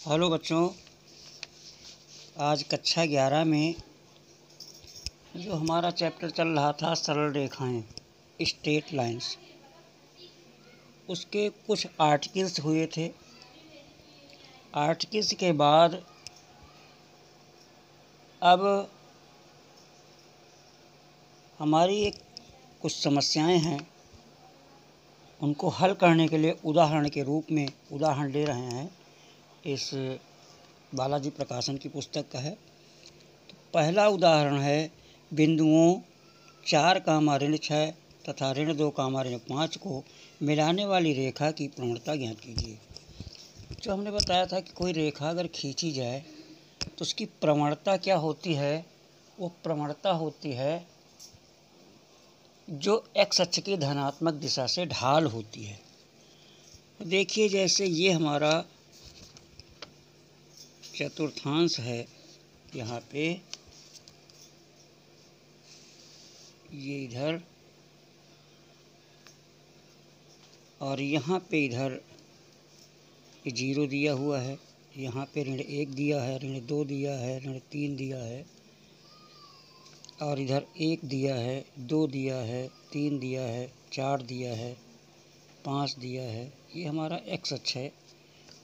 Hello बच्चों, आज कक्षा 11 में जो हमारा चैप्टर चल रहा था सरल रेखाएं, स्ट्रेट लाइंस, उसके कुछ आर्टिकल्स हुए थे। आर्टिकल्स के बाद अब हमारी कुछ समस्याएं हैं, उनको हल करने के लिए उदाहरण के रूप में उदाहरण ले रहे हैं। इस बालाजी प्रकाशन की पुस्तक का है। तो पहला उदाहरण है बिंदुओं 4, ऋण 6 तथा ऋण 2, ऋण 5 को मिलाने वाली रेखा की प्रवणता ज्ञात कीजिए। जो हमने बताया था कि कोई रेखा अगर खींची जाए तो उसकी प्रवणता क्या होती है। वो प्रवणता होती है जो एक्स अक्ष की धनात्मक दिशा से ढाल होती है। तो देखिए, जैसे ये हमारा चतुर्थांश है, यहाँ पे ये इधर और यहाँ पे इधर 0 दिया हुआ है, यहाँ पे ऋण 1 दिया है, ऋण 2 दिया है, ऋण 3 दिया है और इधर 1 दिया है, 2 दिया है, 3 दिया है, 4 दिया है, 5 दिया है। ये हमारा एक्स अक्ष है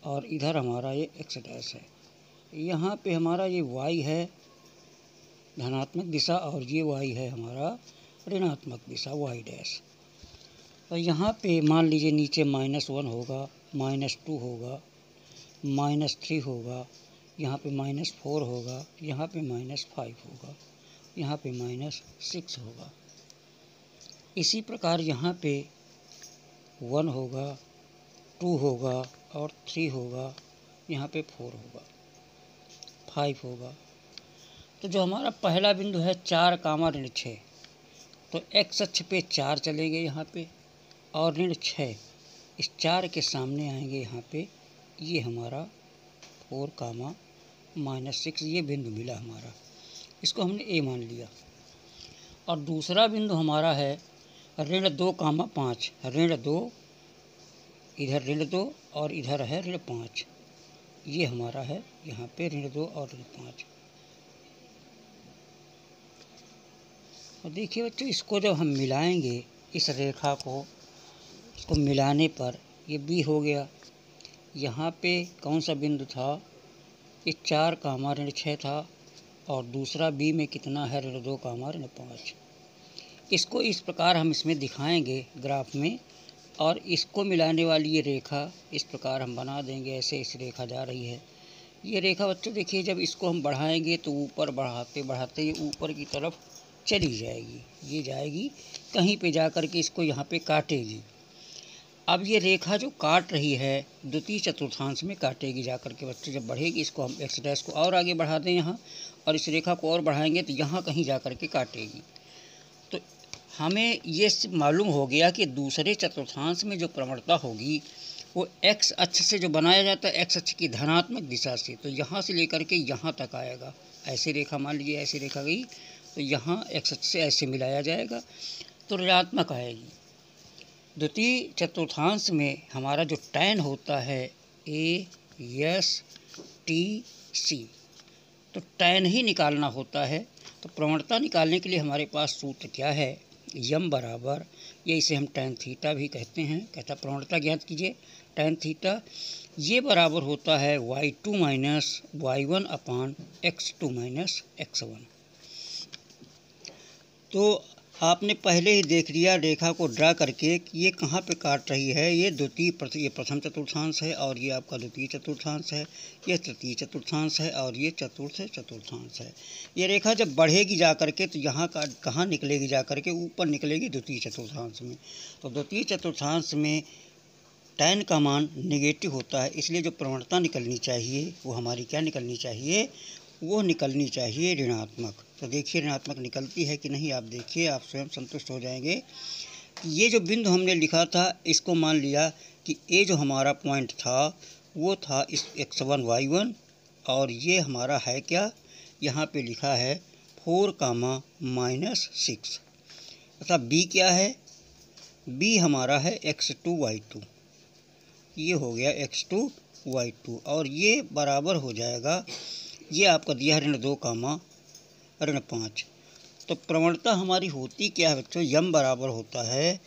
और इधर हमारा ये एक्स डैश है। यहाँ पे हमारा ये वाई है धनात्मक दिशा और ये वाई है हमारा ऋणात्मक दिशा वाई डैश। और यहाँ पे मान लीजिए नीचे -1 होगा, -2 होगा, -3 होगा, यहाँ पे -4 होगा, यहाँ पे -5 होगा, यहाँ पे -6 होगा। इसी प्रकार यहाँ पे 1 होगा, 2 होगा और 3 होगा, यहाँ पे 4 होगा, 5 होगा। तो जो हमारा पहला बिंदु है 4, ऋण 6, तो एक्स अक्ष पे 4 चलेंगे यहाँ पे और ऋण 6 इस 4 के सामने आएंगे यहाँ पे। ये हमारा 4, -6 ये बिंदु मिला हमारा, इसको हमने ए मान लिया। और दूसरा बिंदु हमारा है ऋण 2, 5, ऋण 2, इधर ऋण 2 और इधर है ऋण 5। ये हमारा है यहाँ पे ऋण 2 और ऋण 5। और देखिए बच्चों, इसको जब हम मिलाएंगे, इस रेखा को इसको मिलाने पर ये बी हो गया। यहाँ पे कौन सा बिंदु था, ये 4, ऋण 6 था और दूसरा बी में कितना है ऋण 2, ऋण 5। इसको इस प्रकार हम इसमें दिखाएंगे ग्राफ में, और इसको मिलाने वाली ये रेखा इस प्रकार हम बना देंगे। ऐसे इस रेखा जा रही है ये रेखा बच्चों। देखिए, जब इसको हम बढ़ाएंगे तो ऊपर बढ़ाते बढ़ाते ये ऊपर की तरफ चली जाएगी, ये जाएगी कहीं पे जा कर के इसको यहाँ पे काटेगी। अब ये रेखा जो काट रही है द्वितीय चतुर्थांश में काटेगी जा कर के बच्चों। जब बढ़ेगी, इसको हम एक्स डैश को और आगे बढ़ा दें यहाँ, और इस रेखा को और बढ़ाएंगे तो यहाँ कहीं जा कर के काटेगी। तो हमें ये मालूम हो गया कि दूसरे चतुर्थांश में जो प्रवणता होगी वो एक्स अक्ष से जो बनाया जाता है, एक्स अक्ष की धनात्मक दिशा से, तो यहाँ से लेकर के यहाँ तक आएगा। ऐसी रेखा मान लीजिए, ऐसी रेखा गई तो यहाँ एक्स अक्ष से ऐसे मिलाया जाएगा तो ऋणात्मक आएगी। द्वितीय चतुर्थांश में हमारा जो टैन होता है ASTC, तो टैन ही निकालना होता है। तो प्रवणता निकालने के लिए हमारे पास सूत्र क्या है, यम बराबर, ये इसे हम टैन थीटा भी कहते हैं। कहता प्रवणता ज्ञात कीजिए टैन थीटा, ये बराबर होता है y2 - y1 अपान x2 - x1। तो आपने पहले ही देख लिया रेखा को ड्रा करके कि ये कहाँ पे काट रही है। ये ये प्रथम चतुर्थांश है और ये आपका द्वितीय चतुर्थांश है, ये तृतीय चतुर्थांश है और ये चतुर्थ चतुर्थांश है। ये रेखा जब बढ़ेगी जा करके तो यहाँ का कहाँ निकलेगी जा करके, ऊपर निकलेगी द्वितीय चतुर्थांश में। तो द्वितीय चतुर्थांश में टैन का मान नेगेटिव होता है, इसलिए जो प्रवणता निकलनी चाहिए वो हमारी क्या निकलनी चाहिए, वो निकलनी चाहिए ऋणात्मक। तो देखिए ऋणात्मक निकलती है कि नहीं, आप देखिए, आप स्वयं संतुष्ट हो जाएंगे। ये जो बिंदु हमने लिखा था, इसको मान लिया कि ये जो हमारा पॉइंट था वो था इस x1 y1, और ये हमारा है क्या, यहाँ पे लिखा है 4, -6। तथा b क्या है, b हमारा है x2 y2, ये हो गया x2 y2 और ये बराबर हो जाएगा, ये आपका दिया है ऋण 2 कामा ऋण 5। तो प्रवणता हमारी होती क्या है बच्चों, यम बराबर होता है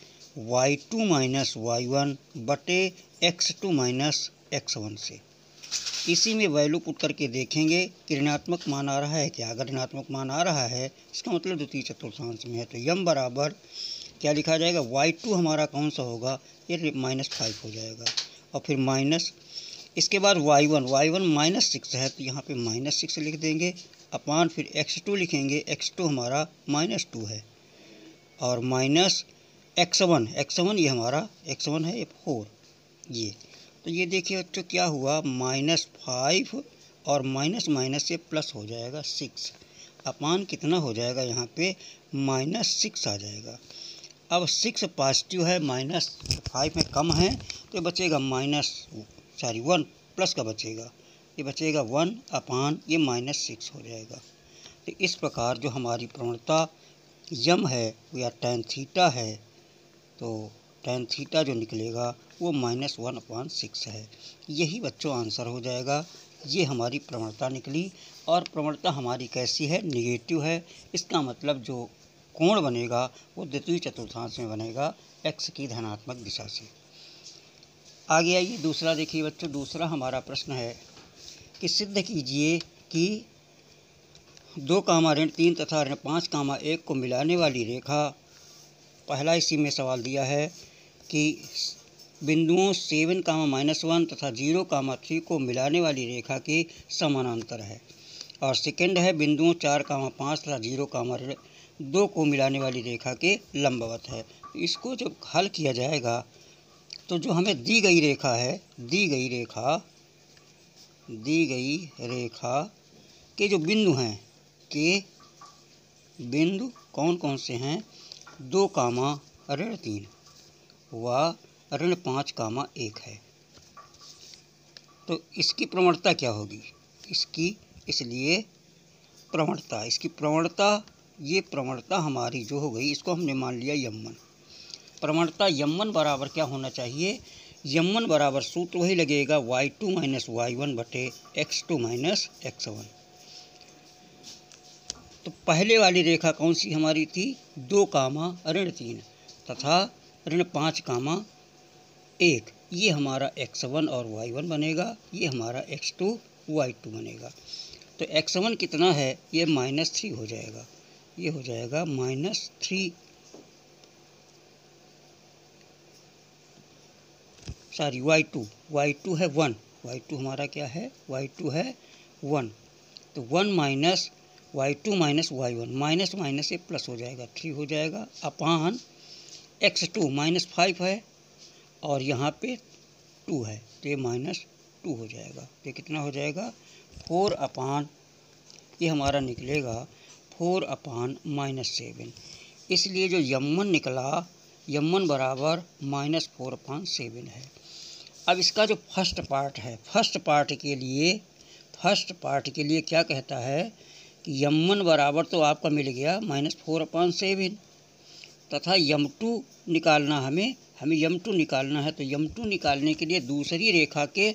y2 माइनस y1 बटे x2 माइनस x1 से। इसी में वैल्यू पुट करके देखेंगे कि ऋणात्मक मान आ रहा है क्या। अगर ऋणात्मक मान आ रहा है इसका मतलब द्वितीय चतुर्थांश में है, तो यम बराबर क्या लिखा जाएगा, y2 हमारा कौन सा होगा, ये -5 हो जाएगा। और फिर माइनस, इसके बाद y1 -6 है तो यहाँ पे -6 लिख देंगे, अपान फिर x2 लिखेंगे, x2 हमारा -2 है, और माइनस x1 ये हमारा x1 है, ये 4 ये। तो ये देखिए बच्चों क्या हुआ, -5 और माइनस माइनस से प्लस हो जाएगा 6, अपान कितना हो जाएगा यहाँ पे -6 आ जाएगा। अब 6 पॉजिटिव है, -5 में कम है तो बचेगा 1 प्लस का बचेगा, ये बचेगा 1 अपान ये -6 हो जाएगा। तो इस प्रकार जो हमारी प्रवणता यम है या tan थीटा है, तो tan थीटा जो निकलेगा वो -1/6 है। यही बच्चों आंसर हो जाएगा। ये हमारी प्रवणता निकली, और प्रवणता हमारी कैसी है, निगेटिव है। इसका मतलब जो कोण बनेगा वो द्वितीय चतुर्थांश में बनेगा x की धनात्मक दिशा से। आगे आइए दूसरा देखिए बच्चों, दूसरा हमारा प्रश्न है कि सिद्ध कीजिए कि 2 कामा ऋण 3 तथा ऋण 5 कामा 1 को मिलाने वाली रेखा, पहला इसी में सवाल दिया है कि बिंदुओं 7 कामा -1 तथा 0 कामा 3 को मिलाने वाली रेखा के समानांतर है। और सेकंड है बिंदुओं 4 कामा 5 तथा 0 कामा 2 को मिलाने वाली रेखा के लंबवत है। इसको जब हल किया जाएगा तो जो हमें दी गई रेखा है, दी गई रेखा के जो बिंदु हैं, के बिंदु कौन कौन से हैं, 2 कामा ऋण 3 व ऋण 5 कामा 1 है। तो इसकी प्रवणता क्या होगी, इसलिए प्रवणता, इसकी प्रवणता, ये प्रवणता हमारी जो हो गई, इसको हमने मान लिया यम1। प्रवणता यम1 बराबर क्या होना चाहिए, यम1 बराबर सूत्र वही लगेगा y2 माइनस y1 बटे x2 माइनस x1। तो पहले वाली रेखा कौन सी हमारी थी, 2 कामा ऋण 3 तथा ऋण 5 कामा 1, ये हमारा x1 और y1 बनेगा, ये हमारा x2 y2 बनेगा। तो x1 कितना है, ये -3 हो जाएगा, ये हो जाएगा -3, सॉरी y2 है 1, y2 हमारा क्या है, y2 है 1। तो 1 minus y2 minus y1, minus minus से प्लस हो जाएगा, 3 हो जाएगा, अपान x2 -5 है और यहाँ पे 2 है तो ये -2 हो जाएगा। तो ये कितना हो जाएगा, 4 अपान, ये हमारा निकलेगा 4 अपान -7। इसलिए जो यम1 निकला, यम1 बराबर -4/7 है। अब इसका जो फर्स्ट पार्ट है, फर्स्ट पार्ट के लिए क्या कहता है कि यम1 बराबर तो आपका मिल गया -4/7 तथा यम2 निकालना, हमें यम2 निकालना है। तो यम2 निकालने के लिए दूसरी रेखा के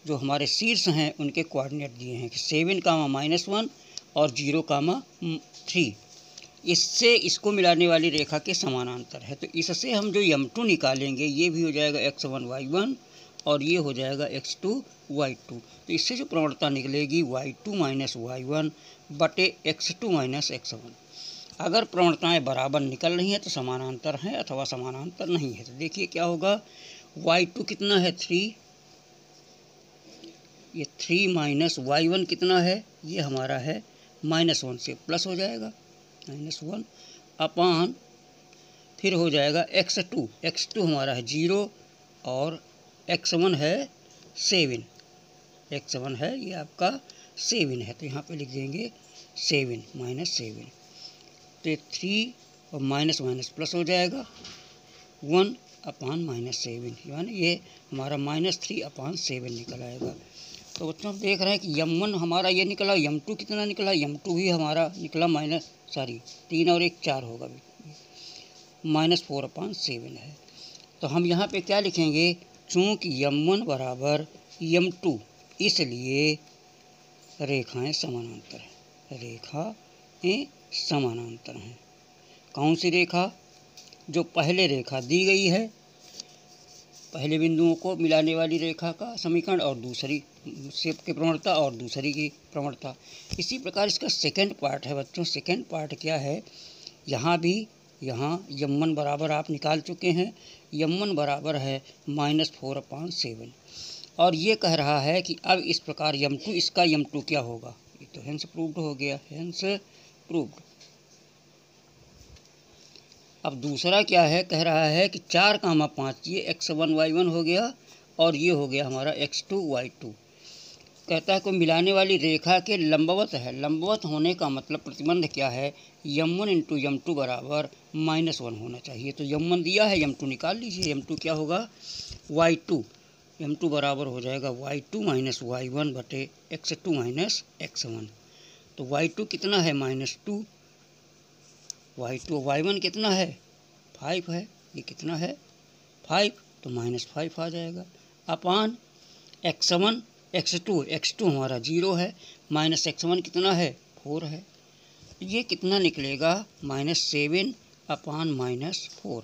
जो हमारे शीर्ष हैं उनके कोऑर्डिनेट दिए हैं कि 7 कामा -1 और 0 कामा 3, इससे इसको मिलाने वाली रेखा के समानांतर है। तो इससे हम जो यम2 निकालेंगे ये भी हो जाएगा x1 y1 और ये हो जाएगा x2 y2। तो इससे जो प्रवणता निकलेगी y2 माइनस y1 बटे x2 माइनस x1। अगर प्रवणताएं बराबर निकल रही हैं तो समानांतर हैं अथवा समानांतर नहीं है। तो देखिए क्या होगा, y2 कितना है 3, ये 3 माइनस y1 कितना है, ये हमारा है -1 से प्लस हो जाएगा -1 अपान, फिर हो जाएगा x2 हमारा है 0 और x1 है 7, x1 है ये आपका 7 है। तो यहाँ पे लिख देंगे 7 -7, तो 3 और माइनस माइनस प्लस हो जाएगा 1 अपान -7, यानी ये हमारा -3 अपान 7 निकल आएगा। तो बच्चों हम देख रहे हैं कि यम1 हमारा ये निकला, यम2 कितना निकला, यम2 भी हमारा निकला 3 और 1 4 होगा, -4/7 है। तो हम यहाँ पे क्या लिखेंगे, चूँकि M1 बराबर M2 इसलिए रेखाएं समानांतर हैं। रेखाएं समानांतर हैं। कौन सी रेखा? जो पहले रेखा दी गई है, पहले बिंदुओं को मिलाने वाली रेखा का समीकरण, और दूसरी सेप की प्रवणता और दूसरी की प्रवणता। इसी प्रकार इसका सेकंड पार्ट है बच्चों। सेकंड पार्ट क्या है? यहाँ भी यहाँ M1 बराबर आप निकाल चुके हैं। M1 बराबर है -4/7 और ये कह रहा है कि अब इस प्रकार M2, इसका M2 क्या होगा? ये तो हेंस प्रूव्ड हो गया, हेंस प्रूव्ड। अब दूसरा क्या है? कह रहा है कि 4,5 ये x1 y1 हो गया और ये हो गया हमारा x2 y2। कहता है कोई मिलाने वाली रेखा के लंबवत है। लंबवत होने का मतलब प्रतिबंध क्या है? M1 × M2 बराबर -1 होना चाहिए। तो M1 दिया है, M2 निकाल लीजिए। M2 क्या होगा? y2। M2 बराबर हो जाएगा y2 - y1 बटे x2 - x1। तो y2 कितना है? -2। y2 y1 कितना है? 5 है। ये कितना है? 5। तो -5 आ जाएगा अपान x1 x2 हमारा 0 है, -x1 कितना है? 4 है। ये कितना निकलेगा? -7 upon -4।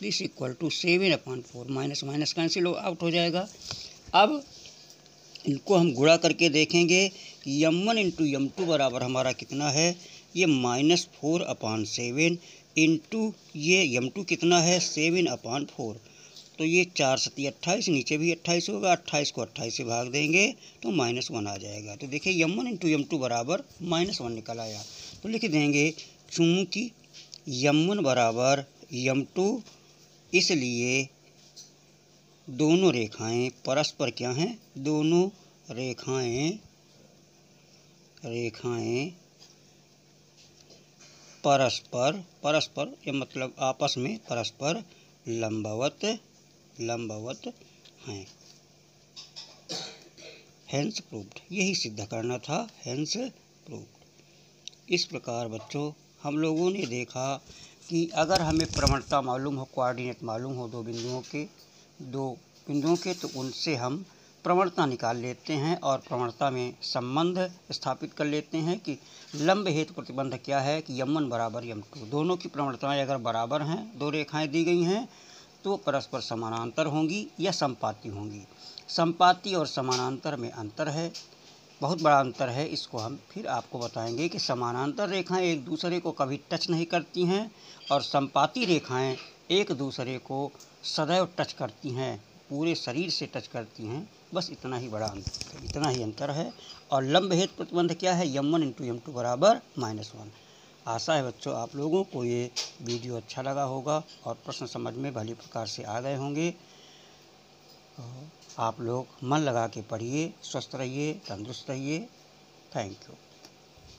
This equal to 7/4। Minus minus cancel out हो जाएगा। अब इनको हम गुणा करके देखेंगे कि M1 × M2 बराबर हमारा कितना है? ये -4/7 इंटू ये M2 कितना है? 7/4। तो ये 4 × 7 = 28, नीचे भी 28 होगा। 28 को 28 से भाग देंगे तो -1 आ जाएगा। तो देखिए M1 × M2 बराबर -1 निकल आया। तो लिख देंगे चूँकि M1 बराबर M2 इसलिए दोनों रेखाएं परस्पर क्या हैं? दोनों रेखाएं परस्पर ये मतलब आपस में परस्पर लंबवत हैं। Hence proved. यही सिद्ध करना था, हेंस प्रूव्ड। इस प्रकार बच्चों हम लोगों ने देखा कि अगर हमें प्रवणता मालूम हो, कोऑर्डिनेट मालूम हो दो बिंदुओं के तो उनसे हम प्रवणता निकाल लेते हैं और प्रवणता में संबंध स्थापित कर लेते हैं कि लंब हेतु प्रतिबंध क्या है कि M1 बराबर M2। दोनों की प्रवणताएं अगर बराबर हैं, दो रेखाएं दी गई हैं, तो परस्पर समानांतर होंगी या संपाती होंगी। संपाती और समानांतर में अंतर है, बहुत बड़ा अंतर है। इसको हम फिर आपको बताएंगे कि समानांतर रेखाएं एक दूसरे को कभी टच नहीं करती हैं और संपाती रेखाएं एक दूसरे को सदैव टच करती हैं, पूरे शरीर से टच करती हैं। बस इतना ही अंतर है। और लंब हेतु प्रतिबंध क्या है? M1 × M2 बराबर -1। आशा है बच्चों आप लोगों को ये वीडियो अच्छा लगा होगा और प्रश्न समझ में भली प्रकार से आ गए होंगे। आप लोग मन लगा के पढ़िए, स्वस्थ रहिए, तंदुरुस्त रहिए। Thank you.